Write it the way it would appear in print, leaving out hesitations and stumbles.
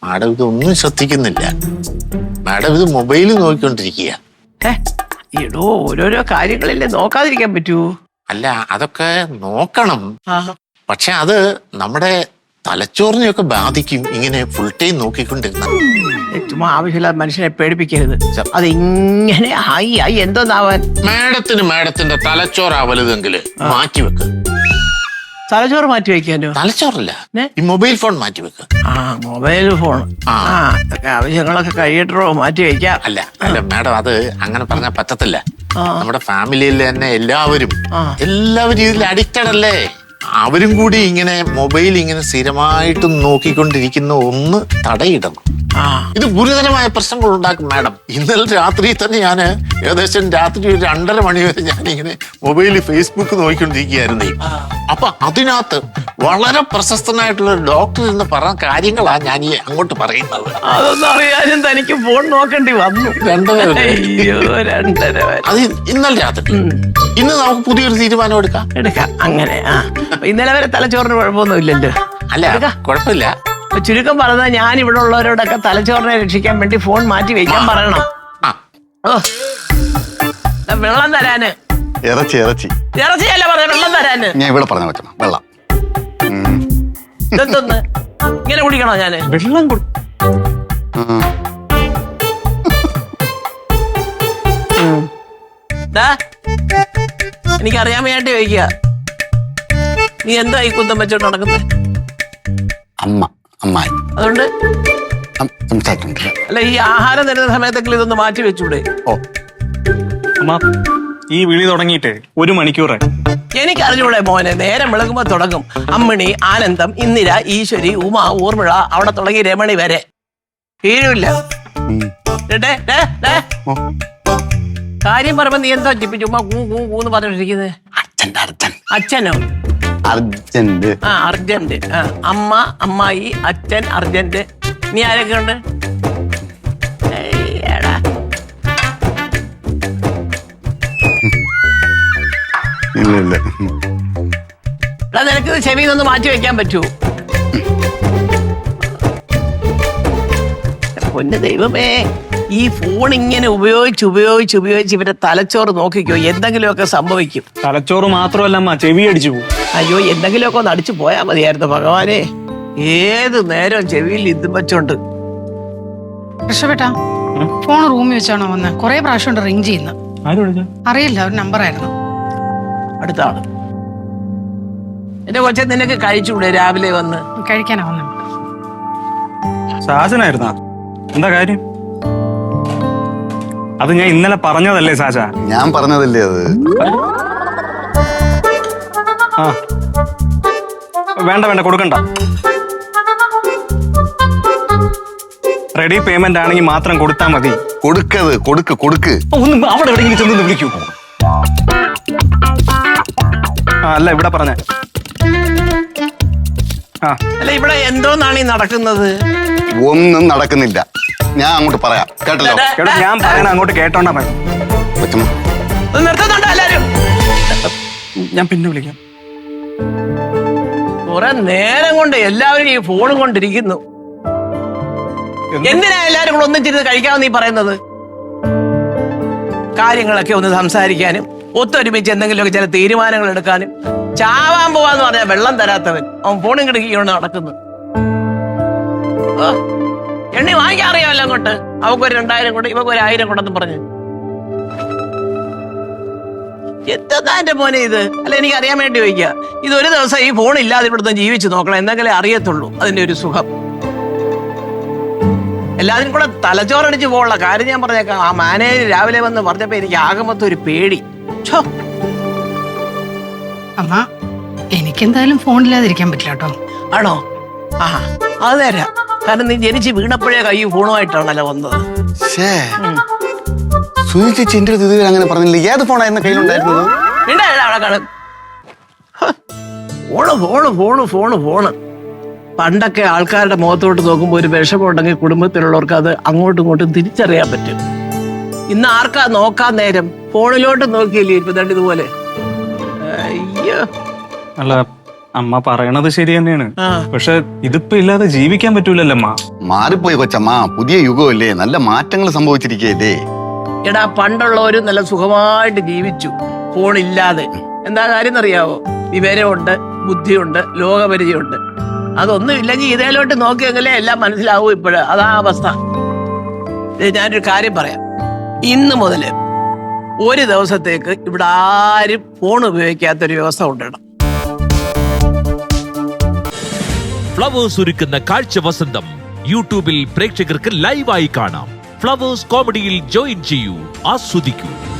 Madam ഇതൊന്നും ശ്രദ്ധിക്കുന്നില്ല. Madam ഇത് മൊബൈലിൽ നോക്കിക്കൊണ്ടിരിക്കുക. എടോ ഓരോരോ കാര്യങ്ങളല്ലേ നോക്കാതിരിക്കാൻ പറ്റൂ. അല്ല അതൊക്കെ നോക്കണം, പക്ഷെ അത് നമ്മുടെ തലച്ചോറിനെയൊക്കെ ബാധിക്കും ഇങ്ങനെ ഫുൾ ടൈം നോക്കിക്കൊണ്ടിരുന്ന. ചുമ്മാ ആവശ്യമില്ലാതെ മനുഷ്യനെ പേടിപ്പിക്കരുത്. അത് ഇങ്ങനെ ആയി ആയി എന്തോന്നാവാൻ. മാഡത്തിന്റെ തലച്ചോറാ വലുതെങ്കിൽ മാറ്റിവെക്ക്. തലച്ചോറ് മാറ്റി വെക്കാനോ? തലച്ചോറല്ല, ഈ മൊബൈൽ ഫോൺ മാറ്റിവെക്ക്. മൊബൈൽ ഫോൺ അതൊക്കെ ആവശ്യങ്ങളൊക്കെ കഴിയട്ടോ മാറ്റി വെക്കാം. അല്ല അല്ല മാഡം, അത് അങ്ങനെ പറഞ്ഞാൽ പറ്റത്തില്ല. നമ്മുടെ ഫാമിലിയിൽ തന്നെ എല്ലാവരും ഇതിൽ അഡിക്റ്റഡ് അല്ലേ. അവരും കൂടി ഇങ്ങനെ മൊബൈൽ ഇങ്ങനെ സ്ഥിരമായിട്ട് നോക്കിക്കൊണ്ടിരിക്കുന്ന ഒന്ന് തടയിടണം. ഇത് ഗുരുതരമായ പ്രശ്നങ്ങൾ ഉണ്ടാക്കും മാഡം. ഇന്നലെ രാത്രി തന്നെ ഞാൻ ഏകദേശം രാത്രി ഒരു 2:30 മണി വരെ ഞാനിങ്ങനെ മൊബൈലിൽ ഫേസ്ബുക്ക് നോക്കിക്കൊണ്ടിരിക്കുകയായിരുന്നു. അപ്പൊ അതിനകത്ത് വളരെ പ്രശസ്തനായിട്ടുള്ള ഒരു ഡോക്ടർ എന്ന് പറഞ്ഞ കാര്യങ്ങളാണ് ഞാൻ ഈ അങ്ങോട്ട് പറയുന്നത്. അതൊന്നും അറിയാനും തനിക്ക് ഫോൺ നോക്കേണ്ടി വന്നു. 2:30 അത് ഇന്നലെ രാത്രി. ഇന്ന് നമുക്ക് പുതിയൊരു തീരുമാനം എടുക്കാം. അങ്ങനെ ഇന്നലെ വരെ തലച്ചോറിന് കുഴപ്പമൊന്നും ഇല്ലല്ലോ. അല്ല കുഴപ്പമില്ല. ചുരുക്കം പറഞ്ഞാൽ ഞാൻ ഇവിടെ ഉള്ളവരോടൊക്കെ തലച്ചോറിനെ രക്ഷിക്കാൻ വേണ്ടി ഫോൺ മാറ്റി വെക്കാൻ പറയണം. വെള്ളം തരാന്. ഇറച്ചിയല്ല പറഞ്ഞ വെള്ളം തരാന്. ഞാൻ ഇവിടെ പറഞ്ഞ വെള്ളം ഇതെന്തൊന്ന് ഇങ്ങനെ കുടിക്കണോ ഞാന്? വെള്ളം എനിക്കറിയാൻ വേണ്ടി ചോദിക്കുക. നീ എന്താ ഈ കുന്തം വെച്ചോണ്ട് നടക്കുന്നത്? അമ്മായി അതുകൊണ്ട് അല്ല, ഈ ആഹാരം തരുന്ന സമയത്തെങ്കിലും ഇതൊന്ന് മാറ്റി വെച്ചൂടെ? ഈ വിളി തുടങ്ങിയിട്ട് 1 മണിക്കൂറായി. എനിക്കറിഞ്ഞൂടെ മോനെ, നേരം വിളകുമ്പോ തുടങ്ങും. അമ്മിണി, ആനന്ദം, ഇന്ദിര, ഈശ്വരി, ഉമ, ഊർമിള, അവിടെ തുടങ്ങി രമണി വരെ തീരുമില്ല. കാര്യം പറയുമ്പോ നീ എന്താ ചുമ്മാ കൂന്ന് പറഞ്ഞിട്ടിരിക്കുന്നത്? അച്ഛനോ? അർജന്റ്. അർജന്റ്. അമ്മ, അമ്മായി, അച്ഛൻ, അർജന്റ്. നീ ആരൊക്കെ ഉണ്ട്? നിനക്ക് ചെവിന്നൊന്ന് മാറ്റി വെക്കാൻ പറ്റുമോ? പൊന്നു ദൈവമേ, ഈ ഫോൺ ഇങ്ങനെ ഉപയോഗിച്ച് ഇവരുടെ തലച്ചോറ് നോക്കിക്കോ, എന്തെങ്കിലുമൊക്കെ സംഭവിക്കും. തലച്ചോറ് മാത്രമല്ല ചെവി അടിച്ചു പോകും. അയ്യോ, എന്തെങ്കിലുമൊക്കെ ഒന്ന് അടിച്ചു പോയാൽ മതിയായിരുന്നു ഭഗവാനെ. ഏത് നേരം ചെവിയിൽ ഇതും വെച്ചോണ്ട്. രക്ഷപ്പെട്ടാ ഫോൺ റൂമിൽ വെച്ചാണോ വന്ന്? കൊറേ പ്രാവശ്യം റിങ് ചെയ്യുന്ന. അറിയില്ല, ഒരു നമ്പർ ആയിരുന്നു. അടുത്ത ആള്. എന്റെ കൊച്ചെ, നിനക്ക് കഴിച്ചുകൂടെ രാവിലെ വന്ന്? കഴിക്കാനാ വന്ന. സാജനായിരുന്ന എന്താ കാര്യം? അത് ഞാൻ ഇന്നലെ പറഞ്ഞതല്ലേ സാജ? ഞാൻ പറഞ്ഞതല്ലേ അത്. വേണ്ട കൊടുക്കണ്ട. റെഡി പേയ്മെന്റ് ആണെങ്കിൽ മാത്രം കൊടുത്താൽ മതി. കൊടുക്ക്. ഒന്ന് അവിടെ എവിടെയെങ്കിലും ചെന്ന് വിളിക്കൂ. അല്ല ഇവിടെ പറഞ്ഞ. അല്ല, ഇവിടെ എന്തോന്നാണ് ഈ നടക്കുന്നത്? ഒന്നും നടക്കുന്നില്ല. ഞാൻ അങ്ങോട്ട് പറയാം, കേട്ടല്ലോ? ഞാൻ പറയണ അങ്ങോട്ട് കേട്ടോണ്ടാ മതി. നിർത്തുന്നുണ്ടോ എല്ലാരും? ഞാൻ പിന്നെ വിളിക്കാം. കുറെ നേരം കൊണ്ട് എല്ലാവരും ഈ ഫോണും കൊണ്ടിരിക്കുന്നു. എന്തിനാ എല്ലാരും കൂടെ ഒന്നിച്ചിരുന്ന് കഴിക്കാമെന്ന് നീ പറയുന്നത്? കാര്യങ്ങളൊക്കെ ഒന്ന് സംസാരിക്കാനും ഒത്തൊരുമിച്ച് എന്തെങ്കിലുമൊക്കെ ചില തീരുമാനങ്ങൾ എടുക്കാനും. ചാവാൻ പോവാന്ന് പറഞ്ഞാൽ വെള്ളം തരാത്തവൻ അവൻ ഫോണും കിടക്കിക്കൊണ്ട് നടക്കുന്നു. എണ്ണി വാങ്ങിക്കാൻ അറിയാമല്ലോ അങ്ങോട്ട്. അവക്കൊരു 2000 കൊണ്ട് ഇവക്ക് ഒരു 1000 കൊണ്ടെന്ന് പറഞ്ഞു. എന്താ എന്റെ മോനെ ഇത്? അല്ല, എനിക്ക് അറിയാൻ വേണ്ടി ചോദിക്കുക. ഇതൊരു ദിവസം ഈ ഫോൺ ഇല്ലാതെ ഇവിടുന്ന് ജീവിച്ചു നോക്കണം, എന്തെങ്കിലും അറിയത്തുള്ളൂ അതിന്റെ ഒരു സുഖം. എല്ലാത്തിനും കൂടെ തലച്ചോറടിച്ച് പോകാനുള്ള കാര്യം ഞാൻ പറഞ്ഞേക്കാം. ആ മാനേജർ രാവിലെ വന്ന് പറഞ്ഞപ്പോ എനിക്ക് ആകെ മൊത്തം ഒരു പേടി. അമ്മ, എനിക്കെന്തായാലും ഫോണില്ലാതിരിക്കാൻ പറ്റില്ല കേട്ടോ. ആണോ? അത് നേരാ. കാരണം നീ ജനിച്ച് വീണപ്പോഴേ കൈ ഫോണുമായിട്ടാണല്ലോ വന്നത്. ചേച്ചി എന്റെ അടുത്ത് ഇതുവരെ അങ്ങനെ പറഞ്ഞില്ല. ഏത് ഫോണായിരുന്നു കയ്യിലുണ്ടായിരുന്നത്? ഫോണ്. പണ്ടൊക്കെ ആൾക്കാരുടെ മുഖത്തോട്ട് നോക്കുമ്പോൾ ഒരു വിഷമമുണ്ടെങ്കിൽ കുടുംബത്തിലുള്ളവർക്ക് അത് അങ്ങോട്ടും ഇങ്ങോട്ടും തിരിച്ചറിയാൻ പറ്റും. ഇന്ന് ആർക്കാ നോക്കാൻ നേരം? ഫോണിലോട്ട് നോക്കിയില്ലേ ഇപ്പൊ ഇതുപോലെ. അയ്യോ. അല്ല, അമ്മ പറയണത് ശരി തന്നെയാണ്. ആ. പക്ഷെ ഇതിപ്പോ ഇല്ലാതെ ജീവിക്കാൻ പറ്റൂലല്ലോ അമ്മ. മാറിപ്പോയി കൊച്ചമ്മ, പുതിയ യുഗമല്ലേ, നല്ല മാറ്റങ്ങൾ സംഭവിച്ചിരിക്കുകയല്ലേ. എടാ പണ്ടുള്ളവര് നല്ല സുഖമായിട്ട് ജീവിച്ചു ഫോണില്ലാതെ. എന്താ കാര്യം എന്നറിയാവോ? വിവരമുണ്ട്, ബുദ്ധിയുണ്ട്, ലോകപരിചയമുണ്ട്. അതൊന്നും ഇല്ലെങ്കിൽ ഇതേലോട്ട് നോക്കിയെങ്കിലേ എല്ലാം മനസ്സിലാവൂ. ഇപ്പോഴ് അതാ അവസ്ഥ. ഞാനൊരു കാര്യം പറയാം. ഇന്ന് മുതല് ഒരു ദിവസത്തേക്ക് ഇവിടെ ആരും ഫോൺ ഉപയോഗിക്കാത്തൊരു വ്യവസ്ഥ കൊണ്ടിടണം. ഫ്ലവേഴ്സ് ഒരുക്കുന്ന കാഴ്ച വസന്തം യൂട്യൂബിൽ പ്രേക്ഷകർക്ക് ലൈവായി കാണാം. ഫ്ലവേഴ്സ് കോമഡിയിൽ ജോയിൻ ചെയ്യൂ, ആസ്വദിക്കൂ.